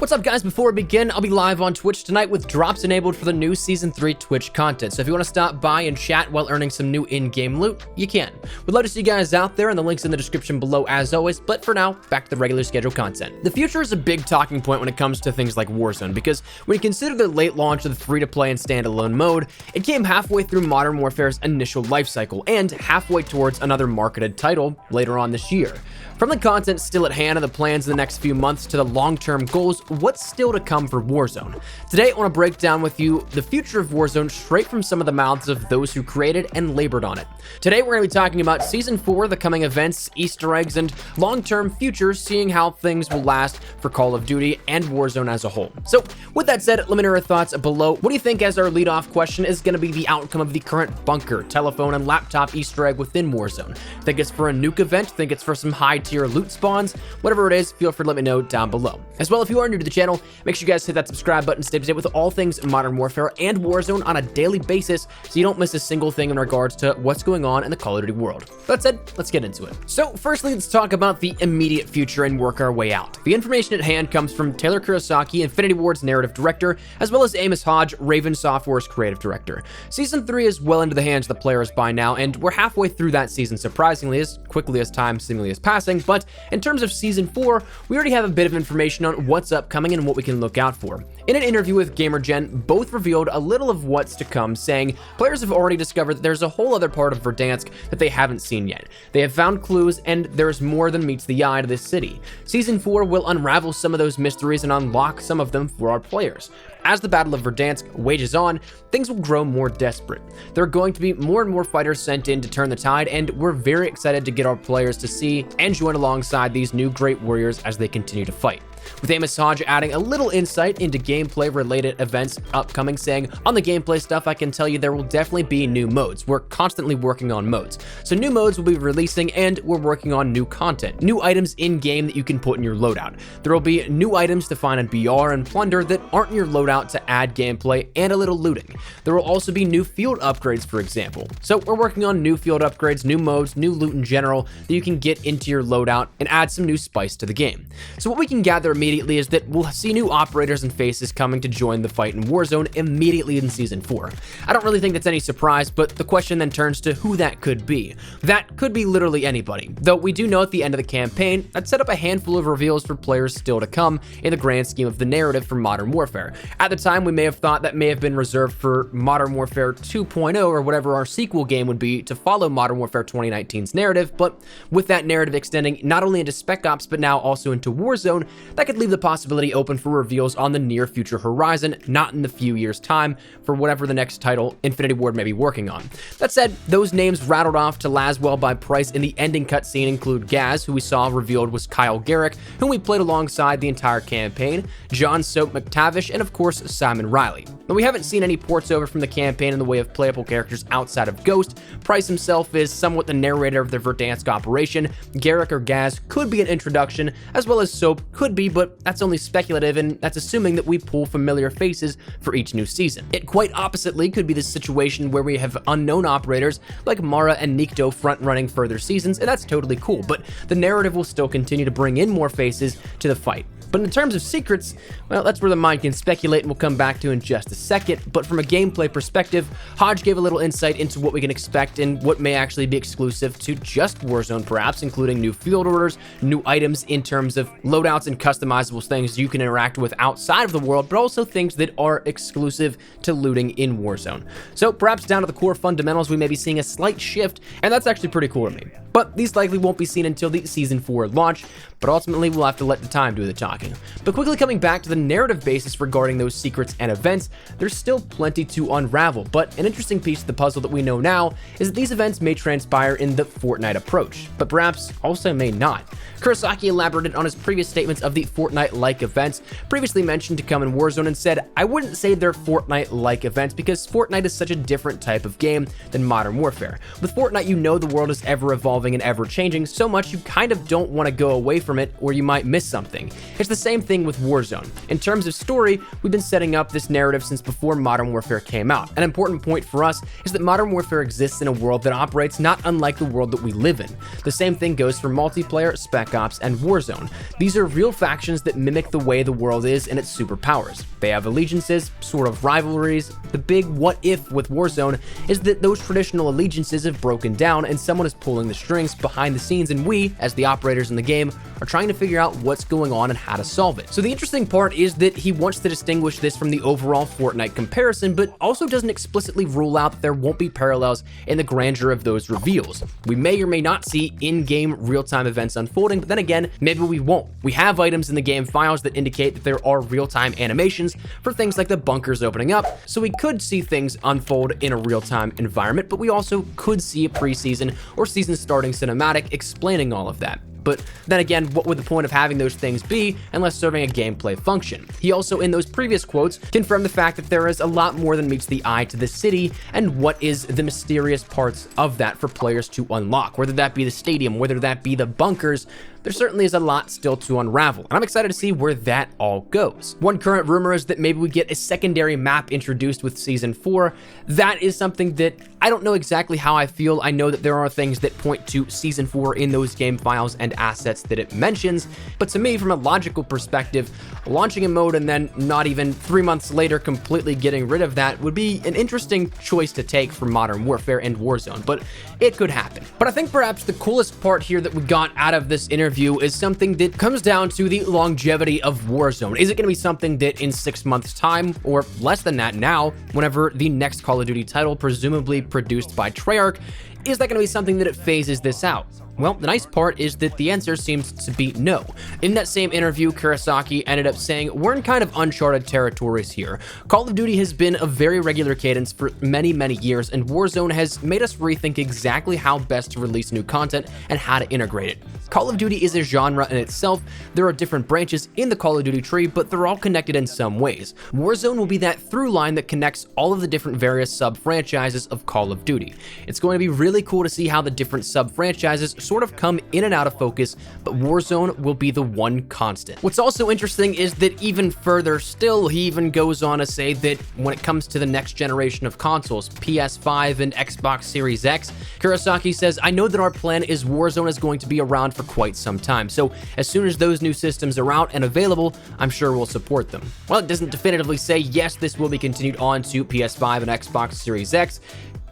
What's up, guys? Before we begin, I'll be live on Twitch tonight with drops enabled for the new Season 3 Twitch content. So if you want to stop by and chat while earning some new in-game loot, you can. We'd love to see you guys out there, and the link's in the description below as always. But for now, back to the regular scheduled content. The future is a big talking point when it comes to things like Warzone, because when you consider the late launch of the free-to-play and standalone mode, it came halfway through Modern Warfare's initial life cycle and halfway towards another marketed title later on this year. From the content still at hand and the plans in the next few months to the long-term goals, what's still to come for Warzone? Today, I want to break down with you the future of Warzone straight from some of the mouths of those who created and labored on it. Today, we're going to be talking about Season 4, the coming events, Easter eggs, and long-term futures, seeing how things will last for Call of Duty and Warzone as a whole. So, with that said, let me know your thoughts below. What do you think, as our lead-off question, is going to be the outcome of the current bunker, telephone, and laptop Easter egg within Warzone? Think it's for a nuke event? Think it's for some high-tier loot spawns? Whatever it is, feel free to let me know down below. As well, if you are new to the channel, make sure you guys hit that subscribe button to stay up to date with all things Modern Warfare and Warzone on a daily basis, so you don't miss a single thing in regards to what's going on in the Call of Duty world. That said, let's get into it. So firstly, let's talk about the immediate future and work our way out. The information at hand comes from Taylor Kurosaki, Infinity Ward's narrative director, as well as Amos Hodge, Raven Software's creative director. Season 3 is well into the hands of the players by now, and we're halfway through that season, surprisingly, as quickly as time seemingly is passing. But in terms of Season 4, we already have a bit of information on what's upcoming and what we can look out for. In an interview with GamerGen, both revealed a little of what's to come, saying players have already discovered that there's a whole other part of Verdansk that they haven't seen yet. They have found clues, and there's more than meets the eye to this city. Season 4 will unravel some of those mysteries and unlock some of them for our players. As the Battle of Verdansk wages on, things will grow more desperate. There are going to be more and more fighters sent in to turn the tide, and we're very excited to get our players to see and join alongside these new great warriors as they continue to fight. With Amos Hodge adding a little insight into gameplay-related events upcoming, saying, on the gameplay stuff, I can tell you there will definitely be new modes. We're constantly working on modes. So new modes will be releasing, and we're working on new content. New items in-game that you can put in your loadout. There will be new items to find in BR and Plunder that aren't in your loadout to add gameplay and a little looting. There will also be new field upgrades, for example. So we're working on new field upgrades, new modes, new loot in general that you can get into your loadout and add some new spice to the game. So what we can gather immediately is that we'll see new operators and faces coming to join the fight in Warzone immediately in Season 4. I don't really think that's any surprise, but the question then turns to who that could be. That could be literally anybody, though we do know at the end of the campaign that set up a handful of reveals for players still to come in the grand scheme of the narrative for Modern Warfare. At the time, we may have thought that may have been reserved for Modern Warfare 2.0 or whatever our sequel game would be to follow Modern Warfare 2019's narrative, but with that narrative extending not only into Spec Ops but now also into Warzone, that could leave the possibility open for reveals on the near future horizon, not in the few years' time, for whatever the next title Infinity Ward may be working on. That said, those names rattled off to Laswell by Price in the ending cutscene include Gaz, who we saw revealed was Kyle Garrick, whom we played alongside the entire campaign, John Soap McTavish, and of course Simon Riley. Though we haven't seen any ports over from the campaign in the way of playable characters outside of Ghost, Price himself is somewhat the narrator of the Verdansk operation. Garrick or Gaz could be an introduction, as well as Soap could be, but that's only speculative, and that's assuming that we pull familiar faces for each new season. It quite oppositely could be the situation where we have unknown operators like Mara and Nikto front-running further seasons, and that's totally cool, but the narrative will still continue to bring in more faces to the fight. But in terms of secrets, well, that's where the mind can speculate, and we'll come back to in just a second. But from a gameplay perspective, Hodge gave a little insight into what we can expect and what may actually be exclusive to just Warzone perhaps, including new field orders, new items in terms of loadouts and customizable things you can interact with outside of the world, but also things that are exclusive to looting in Warzone. So perhaps down to the core fundamentals, we may be seeing a slight shift, and that's actually pretty cool to me. But these likely won't be seen until the Season 4 launch, but ultimately we'll have to let the time do the talking. But quickly coming back to the narrative basis regarding those secrets and events, there's still plenty to unravel, but an interesting piece of the puzzle that we know now is that these events may transpire in the Fortnite approach, but perhaps also may not. Kurosaki elaborated on his previous statements of the Fortnite-like events, previously mentioned to come in Warzone, and said, I wouldn't say they're Fortnite-like events because Fortnite is such a different type of game than Modern Warfare. With Fortnite, you know the world is ever evolving evolving and ever changing so much you kind of don't want to go away from it or you might miss something. It's the same thing with Warzone. In terms of story, we've been setting up this narrative since before Modern Warfare came out. An important point for us is that Modern Warfare exists in a world that operates not unlike the world that we live in. The same thing goes for multiplayer, Spec Ops, and Warzone. These are real factions that mimic the way the world is and its superpowers. They have allegiances, sort of rivalries. The big what if with Warzone is that those traditional allegiances have broken down and someone is pulling the strings behind the scenes, and we, as the operators in the game, are trying to figure out what's going on and how to solve it. So the interesting part is that he wants to distinguish this from the overall Fortnite comparison, but also doesn't explicitly rule out that there won't be parallels in the grandeur of those reveals. We may or may not see in-game real-time events unfolding, but then again, maybe we won't. We have items in the game files that indicate that there are real-time animations for things like the bunkers opening up, so we could see things unfold in a real-time environment, but we also could see a preseason or season starting cinematic explaining all of that. But then again, what would the point of having those things be unless serving a gameplay function? He also, in those previous quotes, confirmed the fact that there is a lot more than meets the eye to the city and what is the mysterious parts of that for players to unlock, whether that be the stadium, whether that be the bunkers. There certainly is a lot still to unravel, and I'm excited to see where that all goes. One current rumor is that maybe we get a secondary map introduced with Season 4. That is something that I don't know exactly how I feel. I know that there are things that point to Season 4 in those game files and assets that it mentions, but to me, from a logical perspective, launching a mode and then not even 3 months later completely getting rid of that would be an interesting choice to take for Modern Warfare and Warzone, but it could happen. But I think perhaps the coolest part here that we got out of this interview is something that comes down to the longevity of Warzone. Is it going to be something that in 6 months' time, or less than that now, whenever the next Call of Duty title, presumably produced by Treyarch, is that going to be something that it phases this out? Well, the nice part is that the answer seems to be no. In that same interview, Kurosaki ended up saying, "We're in kind of uncharted territories here. Call of Duty has been a very regular cadence for many, many years, and Warzone has made us rethink exactly how best to release new content and how to integrate it. Call of Duty is a genre in itself. There are different branches in the Call of Duty tree, but they're all connected in some ways. Warzone will be that through line that connects all of the different various sub-franchises of Call of Duty. It's going to be really cool to see how the different sub-franchises sort of come in and out of focus, but Warzone will be the one constant." What's also interesting is that even further still, he even goes on to say that when it comes to the next generation of consoles, PS5 and Xbox Series X, Kurosaki says, "I know that our plan is Warzone is going to be around for quite some time, so as soon as those new systems are out and available, I'm sure we'll support them." While it doesn't definitively say yes, this will be continued on to PS5 and Xbox Series X,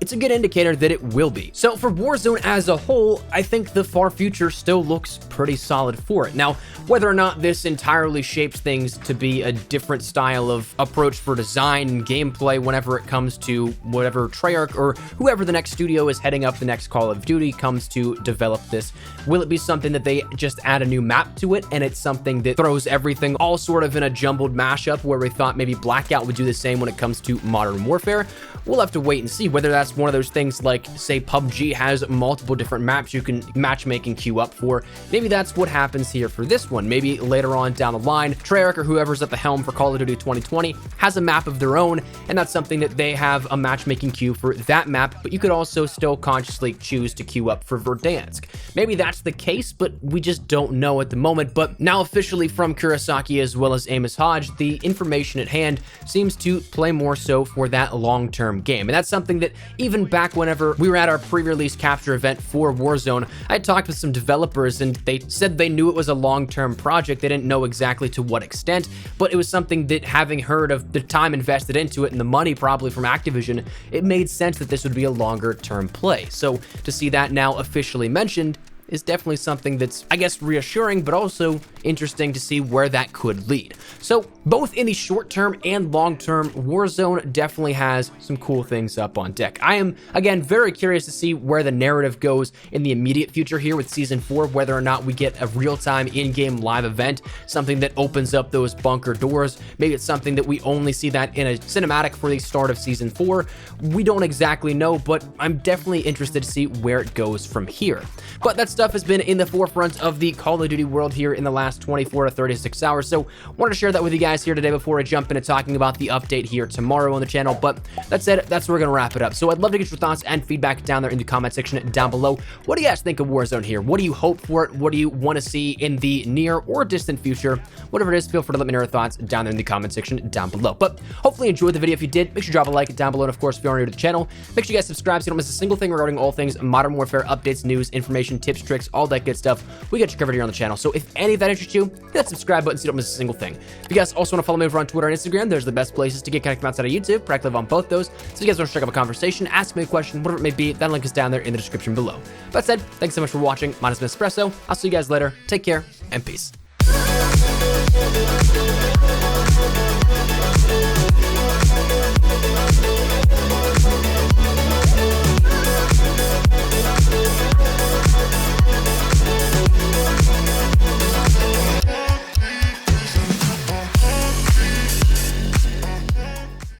it's a good indicator that it will be. So for Warzone as a whole, I think the far future still looks pretty solid for it. Now, whether or not this entirely shapes things to be a different style of approach for design and gameplay whenever it comes to whatever Treyarch or whoever the next studio is heading up the next Call of Duty comes to develop this, will it be something that they just add a new map to it and it's something that throws everything all sort of in a jumbled mashup where we thought maybe Blackout would do the same when it comes to Modern Warfare? We'll have to wait and see whether that's one of those things like, say, PUBG has multiple different maps you can matchmaking queue up for. Maybe that's what happens here for this one. Maybe later on down the line, Treyarch or whoever's at the helm for Call of Duty 2020 has a map of their own, and that's something that they have a matchmaking queue for that map, but you could also still consciously choose to queue up for Verdansk. Maybe that's the case, but we just don't know at the moment. But now officially from Kurosaki as well as Amos Hodge, the information at hand seems to play more so for that long-term game. And that's something that even back whenever we were at our pre-release capture event for Warzone, I talked with some developers and they said they knew it was a long-term project. They didn't know exactly to what extent, but it was something that, having heard of the time invested into it and the money probably from Activision, it made sense that this would be a longer-term play. So to see that now officially mentioned is definitely something that's, I guess, reassuring, but also interesting to see where that could lead. So both in the short term and long term, Warzone definitely has some cool things up on deck. I am, again, very curious to see where the narrative goes in the immediate future here with Season 4, whether or not we get a real-time in-game live event, something that opens up those bunker doors. Maybe it's something that we only see that in a cinematic for the start of Season 4. We don't exactly know, but I'm definitely interested to see where it goes from here. But that's stuff has been in the forefront of the Call of Duty world here in the last 24 to 36 hours. So wanted to share that with you guys here today before I jump into talking about the update here tomorrow on the channel. But that said, that's where we're going to wrap it up. So I'd love to get your thoughts and feedback down there in the comment section down below. What do you guys think of Warzone here? What do you hope for it? What do you want to see in the near or distant future? Whatever it is, feel free to let me know your thoughts down there in the comment section down below. But hopefully you enjoyed the video. If you did, make sure you drop a like down below. And of course, if you're new to the channel, make sure you guys subscribe so you don't miss a single thing regarding all things Modern Warfare updates, news, information, tips, tricks, all that good stuff. We got you covered here on the channel. So if any of that interests you, hit that subscribe button so you don't miss a single thing. If you guys also want to follow me over on Twitter and Instagram, there's the best places to get connected outside of YouTube. Practically live on both those. So if you guys want to strike up a conversation, ask me a question, whatever it may be, that link is down there in the description below. That said, thanks so much for watching. My name is Espresso. I'll see you guys later. Take care and peace.